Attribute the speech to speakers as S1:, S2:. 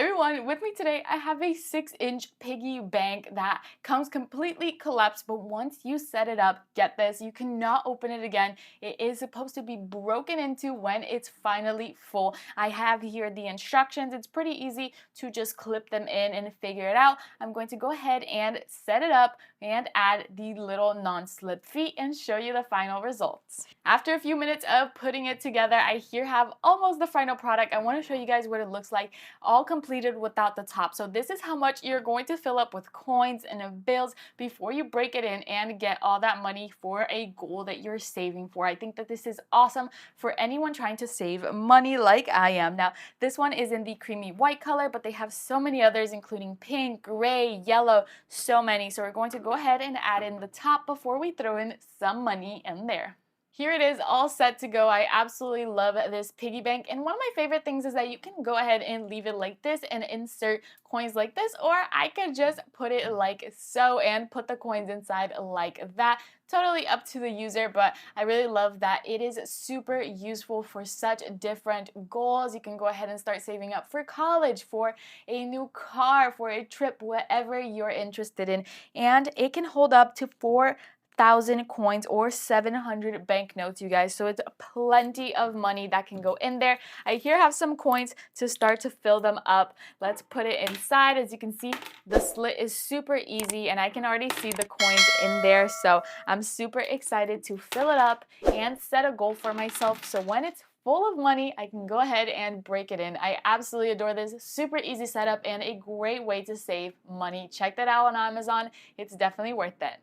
S1: everyone, with me today I have a 6-inch piggy bank that comes completely collapsed, but once you set it up, get this, you cannot open it again. It is supposed to be broken into when it's finally full. I have here the instructions. It's pretty easy to just clip them in and figure it out. I'm going to go ahead and set it up and add the little non-slip feet and show you the final results. After a few minutes of putting it together, I here have almost the final product. I want to show you guys what it looks like all completed without the top. So this is how much you're going to fill up with coins and bills before you break it in and get all that money for a goal that you're saving for. I think that this is awesome for anyone trying to save money like I am. Now, this one is in the creamy white color, but they have so many others, including pink, gray, yellow, so many. So we're going to go ahead and add in the top before we throw in some money in there. Here it is, all set to go. I absolutely love this piggy bank, and one of my favorite things is that you can go ahead and leave it like this and insert coins like this, or I could just put it like so and put the coins inside like that. Totally up to the user, but I really love that it is super useful for such different goals. You can go ahead and start saving up for college, for a new car, for a trip, whatever you're interested in, and it can hold up to 4,000 coins or 700 banknotes, you guys. So it's plenty of money that can go in there. I here have some coins to start to fill them up. Let's put it inside. As you can see, the slit is super easy and I can already see the coins in there. So I'm super excited to fill it up and set a goal for myself. So when it's full of money, I can go ahead and break it in. I absolutely adore this. Super easy setup and a great way to save money. Check that out on Amazon. It's definitely worth it.